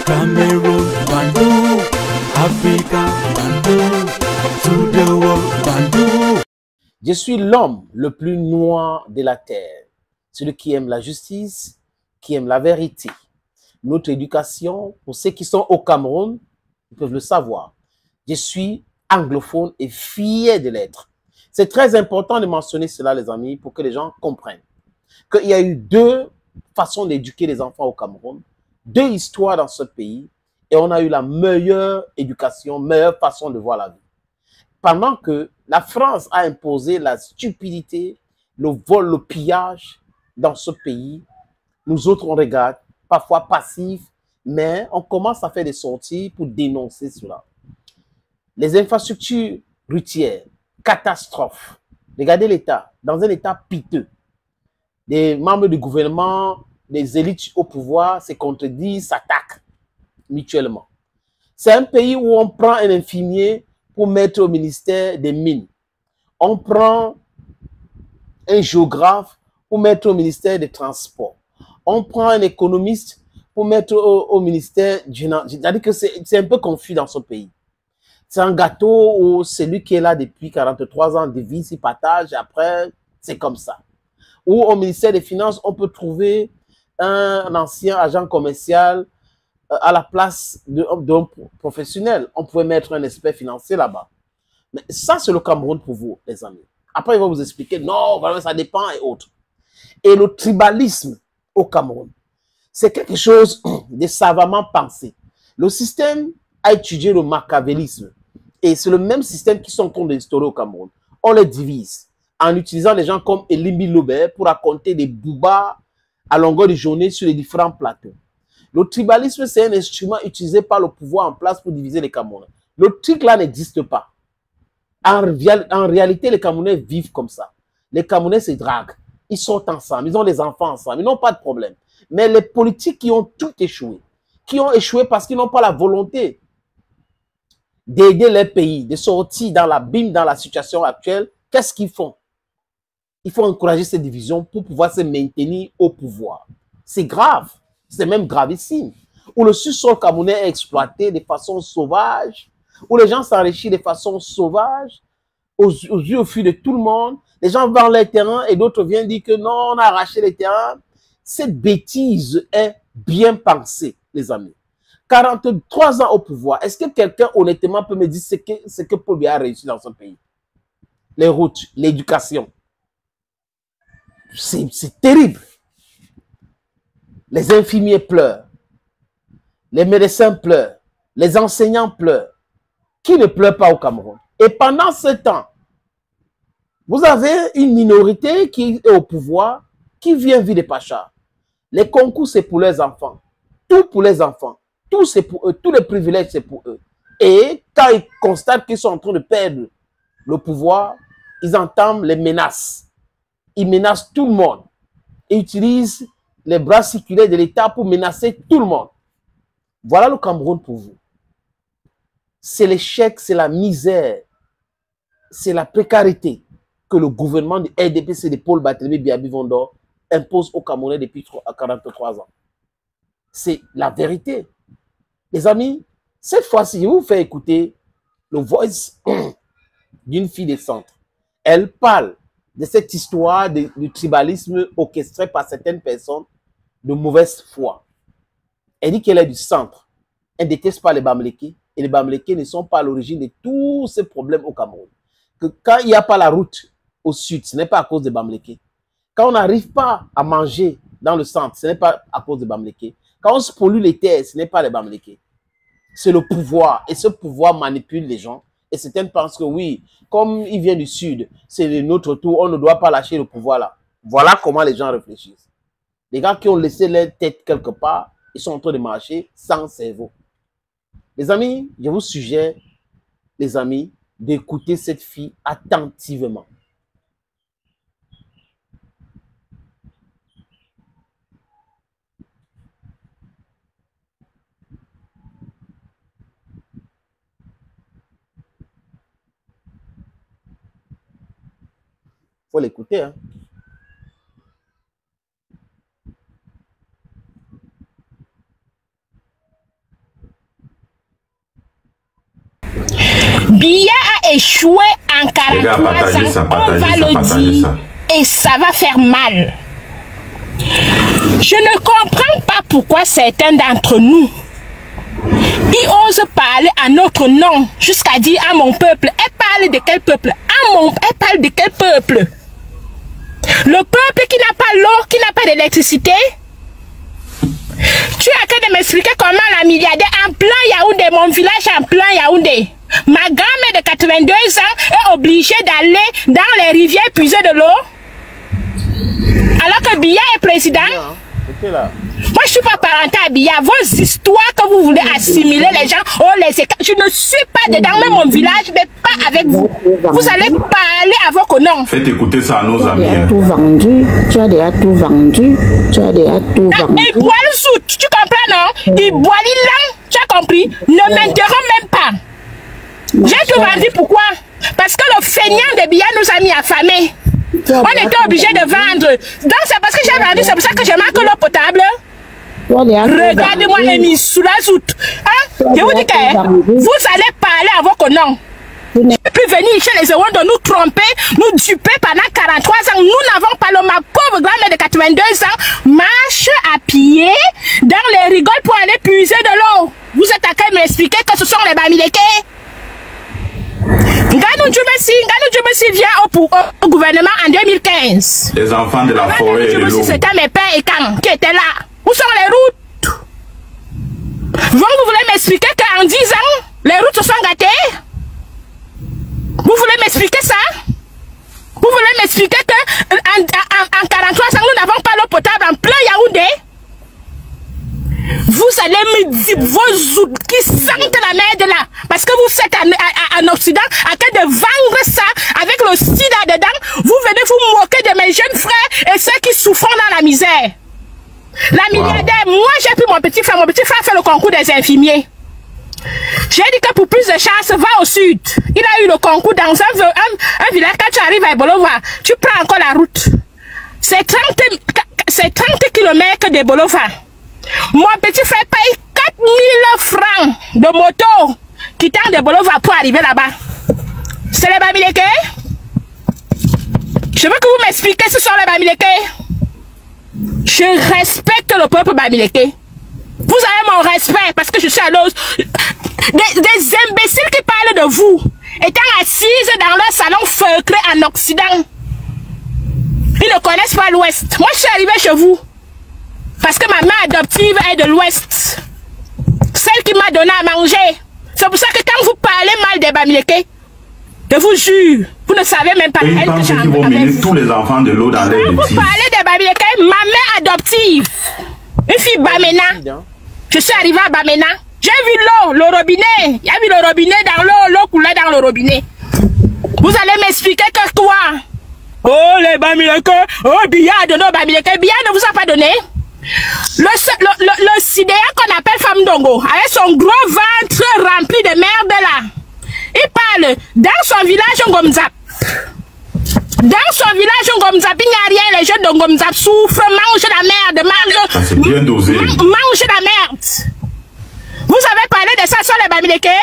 Cameroon, Bandung, Africa, Bandung, to the world, Bandung. Je suis l'homme le plus noir de la terre, celui qui aime la justice, qui aime la vérité. Notre éducation, pour ceux qui sont au Cameroun, ils peuvent le savoir. Je suis anglophone et fier de l'être. C'est très important de mentionner cela, les amis, pour que les gens comprennent qu'il y a eu deux façons d'éduquer les enfants au Cameroun, deux histoires dans ce pays, et on a eu la meilleure éducation, meilleure façon de voir la vie. Pendant que la France a imposé la stupidité, le vol, le pillage dans ce pays, nous autres, on regarde, parfois passifs, mais on commence à faire des sorties pour dénoncer cela. Les infrastructures routières, catastrophe. Regardez l'État, dans un État piteux. Des membres du gouvernement, des élites au pouvoir se contredisent, s'attaquent mutuellement. C'est un pays où on prend un infirmier pour mettre au ministère des Mines. On prend un géographe pour mettre au ministère des Transports. On prend un économiste pour mettre au ministère du... C'est-à-dire que c'est un peu confus dans ce pays. C'est un gâteau où celui qui est là depuis 43 ans divise, il partage, après, c'est comme ça. Ou au ministère des Finances, on peut trouver un ancien agent commercial à la place d'un professionnel. On pouvait mettre un expert financier là-bas. Mais ça, c'est le Cameroun pour vous, les amis. Après, il va vous expliquer, non, vraiment, ça dépend et autres. Et le tribalisme au Cameroun, c'est quelque chose de savamment pensé. Le système a étudié le machiavélisme. Et c'est le même système qui sont en train d'instaurer au Cameroun. On les divise en utilisant des gens comme Elimbi Lobert pour raconter des boubas à longueur de journée sur les différents plateaux. Le tribalisme, c'est un instrument utilisé par le pouvoir en place pour diviser les Camerounais. Le truc là n'existe pas. En réalité, les Camerounais vivent comme ça. Les Camerounais se draguent. Ils sortent ensemble. Ils ont des enfants ensemble. Ils n'ont pas de problème. Mais les politiques qui ont tout échoué, qui ont échoué parce qu'ils n'ont pas la volonté d'aider les pays, de sortir dans l'abîme, dans la situation actuelle, qu'est-ce qu'ils font? Il faut encourager ces divisions pour pouvoir se maintenir au pouvoir. C'est grave. C'est même gravissime. Où le sous-sol camerounais est exploité de façon sauvage, où les gens s'enrichissent de façon sauvage, aux yeux au fil de tout le monde. Les gens vendent les terrains et d'autres viennent dire que non, on a arraché les terrains. Cette bêtise est bien pensée, les amis. 43 ans au pouvoir, est-ce que quelqu'un honnêtement peut me dire ce que Paul Biya a réussi dans ce pays? Les routes, l'éducation. C'est terrible. Les infirmiers pleurent. Les médecins pleurent. Les enseignants pleurent. Qui ne pleure pas au Cameroun? Et pendant ce temps, vous avez une minorité qui est au pouvoir, qui vient vivre des pachas. Les concours, c'est pour les enfants. Tout pour les enfants. Tout, c'est pour eux. Tous les privilèges, c'est pour eux. Et quand ils constatent qu'ils sont en train de perdre le pouvoir, ils entament les menaces. Ils menacent tout le monde. Ils utilisent les bras circulaires de l'État pour menacer tout le monde. Voilà le Cameroun pour vous. C'est l'échec, c'est la misère, c'est la précarité que le gouvernement du RDPC de Paul Barthélémy Biaby Vondor impose aux Camerounais depuis 43 ans. C'est la vérité. Les amis, cette fois-ci, je vais vous faire écouter le voice d'une fille des centres. Elle parle de cette histoire du tribalisme orchestré par certaines personnes de mauvaise foi. Elle dit qu'elle est du centre. Elle ne déteste pas les Bamlékés. Et les Bamlékés ne sont pas à l'origine de tous ces problèmes au Cameroun. Que quand il n'y a pas la route au sud, ce n'est pas à cause des Bamlékés. Quand on n'arrive pas à manger dans le centre, ce n'est pas à cause des Bamlékés. Quand on se pollue les terres, ce n'est pas les Bamlékés. C'est le pouvoir. Et ce pouvoir manipule les gens. Et certains pensent que oui, comme il vient du sud, c'est notre tour, on ne doit pas lâcher le pouvoir là. Voilà comment les gens réfléchissent. Les gars qui ont laissé leur tête quelque part, ils sont en train de marcher sans cerveau. Les amis, je vous suggère, les amis, d'écouter cette fille attentivement. Il faut l'écouter, hein. Biya a échoué en 43 ans, on va le dire, et ça va faire mal. Je ne comprends pas pourquoi certains d'entre nous, ils osent parler à notre nom, jusqu'à dire à mon peuple. Elle parle de quel peuple? Elle parle de quel peuple? Le peuple qui n'a pas l'eau, qui n'a pas d'électricité. Tu as qu'à m'expliquer comment la milliardaire en plein Yaoundé, mon village en plein Yaoundé. Ma grand-mère de 82 ans est obligée d'aller dans les rivières puiser de l'eau. Alors que Biya est président. Moi, je ne suis pas parental à Biya. Vos histoires que vous voulez assimiler les gens, je ne suis pas dedans, même mon village, mais pas avec vous. Vous allez parler à vos connards. Faites écouter ça à nos amis. Tout vendu, tu as déjà tout vendu, tu as déjà tout vendu. Il boit le soute, tu comprends, non? Il boit l'île, tu as compris? Ne m'interromps même pas. J'ai tout vendu, pourquoi? Parce que le feignant de Biya nous a mis affamés. On était obligé de vendre. Donc c'est parce que j'ai vendu, c'est pour ça que j'ai marqué l'eau potable. Regardez-moi les mises sous la soute. Hein? Je vous dis que vous allez parler à vos connards. Vous n'êtes plus venir chez les Rwandais de nous tromper, nous duper pendant 43 ans. Nous n'avons pas le ma pauvre grand-mère de 82 ans marche à pied dans les rigoles pour aller puiser de l'eau. Vous êtes à train de m'expliquer que ce sont les Bamileke. Nganou Djumesi vient au gouvernement en 2015. Les enfants de la forêt et de l'eau. C'était mes pères et quand qui étaient là. Où sont les routes? Vous voulez m'expliquer qu'en 10 ans, les routes se sont gâtées? Vous voulez m'expliquer ça? Vous voulez m'expliquer qu'en 43 ans, nous n'avons pas l'eau potable en plein Yaoundé? Vous allez me dire vos outils qui sentent la merde là. Parce que vous êtes en Occident, à train de vendre ça avec le sida dedans. Vous venez vous moquer de mes jeunes frères et ceux qui souffrent dans la misère. La milliardaire, moi j'ai pris mon petit frère fait le concours des infirmiers. J'ai dit que pour plus de chance, va au sud. Il a eu le concours dans un village. Quand tu arrives à Bolova, tu prends encore la route. C'est 30 km de Bolova. Mon petit frère paye 4000 francs de moto quittant de Bolova pour arriver là-bas. C'est les Bamileke? Je veux que vous m'expliquiez ce sont les Bamileke. Je respecte le peuple Bamileke. Vous avez mon respect parce que je suis à l'os. Des imbéciles qui parlent de vous, étant assises dans leur salon feutré en Occident. Ils ne connaissent pas l'Ouest. Moi, je suis arrivée chez vous. Parce que ma mère adoptive est de l'Ouest. Celle qui m'a donné à manger. C'est pour ça que quand vous parlez mal des Bamileke, je vous jure, vous ne savez même pas elle que j'ai emmené tous les enfants de l'eau dans l'air. Vous parlez des Bamileke, ma mère adoptive, une fille Bamena. Je suis arrivée à Bamena. J'ai vu l'eau, le robinet. Il y a vu le robinet dans l'eau, l'eau coulait dans le robinet. Vous allez m'expliquer que toi, oh les Bamileke, oh Biya a donné aux Bamileke. Biya ne vous a pas donné. Le sidéa qu'on appelle Femme Dongo, avec son gros ventre rempli de merde là, il parle dans son village Ngomzap. Dans son village Ngomzap, il n'y a rien, les jeunes de Ngomzap souffrent, mangent la merde, mangent la merde. Vous avez parlé de ça sur les Bamileke?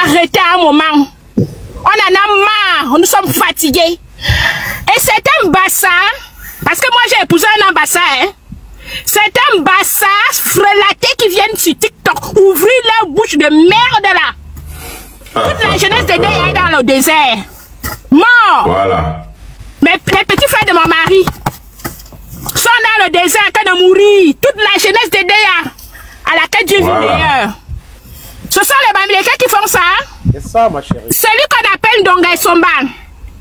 Arrêtez un moment. On en a marre, nous sommes fatigués. Et c'est un bassa, parce que moi j'ai épousé un ambassa, hein. C'est un bassa frelaté qui viennent sur TikTok ouvrir leur bouche de merde là. Toute la jeunesse de Deya est dans le désert. Mort. Voilà. Mais les petits frères de mon mari sont dans le désert en train de mourir. Toute la jeunesse de Deya à laquelle Dieu vit meilleur. Ce sont les Bamileke qui font ça. C'est ça, ma chérie. Celui qu'on appelle Ndonga Somba.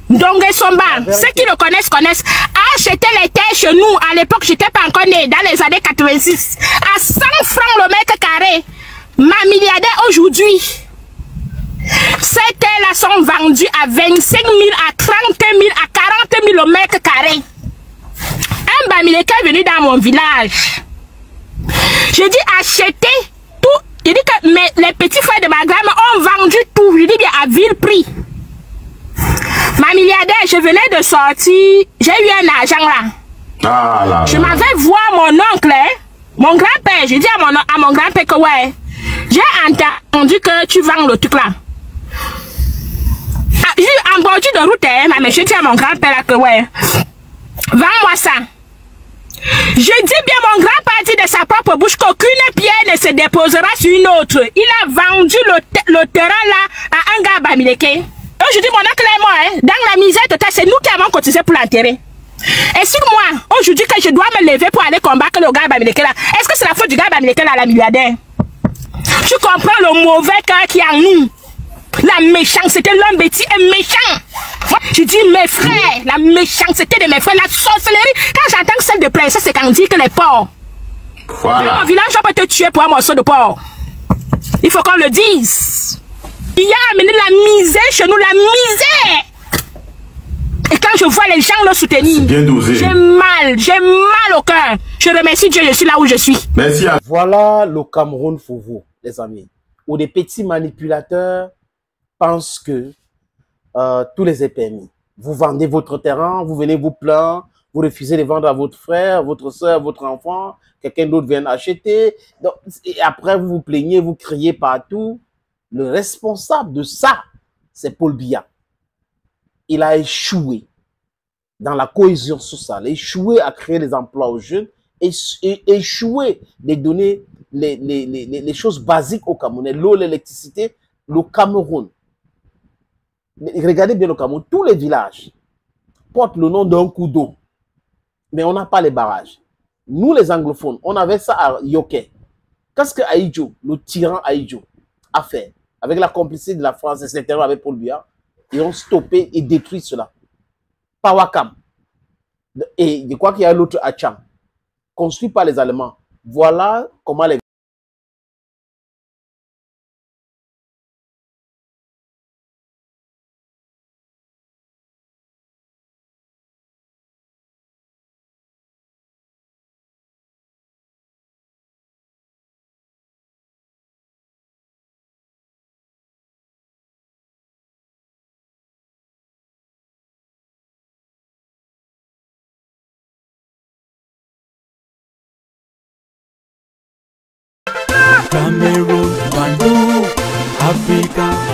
Ndonga Somba, ceux qui le connaissent, a acheté les terres chez nous. À l'époque, j'étais pas encore né, dans les années 86. À 100 francs le mètre carré. Ma milliardaire aujourd'hui. Ces terres-là sont vendues à 25 000, à 30 000, à 40 000 le mètre carré. Un Bamileke est venu dans mon village. Je dis acheter tout. Je dis que les petits frères de ma grand-mère ont vendu tout. Je dis bien à vil prix. Ma milliardaire, je venais de sortir. J'ai eu un argent là. Je m'avais voir mon oncle, hein, mon grand-père. Je dis à mon grand-père que ouais, j'ai entendu que tu vends le truc là. J'ai en bordure de route, hein, mais je dis à mon grand-père là que ouais, vends-moi ça. Je dis bien mon grand-père dit de sa propre bouche qu'aucune pierre ne se déposera sur une autre. Il a vendu le terrain là à un gars Bamileke. Donc je dis mon oncle et moi, hein, dans la misère totale, c'est nous qui avons cotisé pour l'enterrer. Et si moi, aujourd'hui que je dois me lever pour aller combattre le gars Bamileke là, est-ce que c'est la faute du gars Bamileke là, la milliardaire? Tu comprends le mauvais cœur qui est en nous? La méchanceté, l'homme bêtis est méchant. Je dis mes frères, la méchanceté de mes frères, la sorcellerie. Quand j'entends celle de princesse, c'est quand on dit que les porcs. Voilà. Au village, on peut te tuer pour un morceau de porc. Il faut qu'on le dise. Il y a amené la misère chez nous, la misère. Et quand je vois les gens le soutenir, j'ai mal au cœur. Je remercie Dieu, je suis là où je suis. Merci à Voilà le Cameroun pour vous, les amis. Où des petits manipulateurs pensent que tout les est permis. Vous vendez votre terrain, vous venez vous plaindre, vous refusez de vendre à votre frère, votre soeur, votre enfant, quelqu'un d'autre vient acheter. Donc, et après, vous vous plaignez, vous criez partout. Le responsable de ça, c'est Paul Biya. Il a échoué dans la cohésion sociale, échoué à créer des emplois aux jeunes, échoué de donner les choses basiques au Cameroun, l'eau, l'électricité, le Cameroun. Regardez bien le Cameroun, tous les villages portent le nom d'un coup d'eau, mais on n'a pas les barrages. Nous, les anglophones, on avait ça à Yoké. Qu'est-ce que Aïdjo, le tyran Aïdjo, a fait? Avec la complicité de la France, etc., avec Paul Biya, ils ont stoppé et détruit cela. Pawakam. Et je crois qu'il y a l'autre Acham, construit par les Allemands. Voilà comment les Cameroun, Bandou, Africa.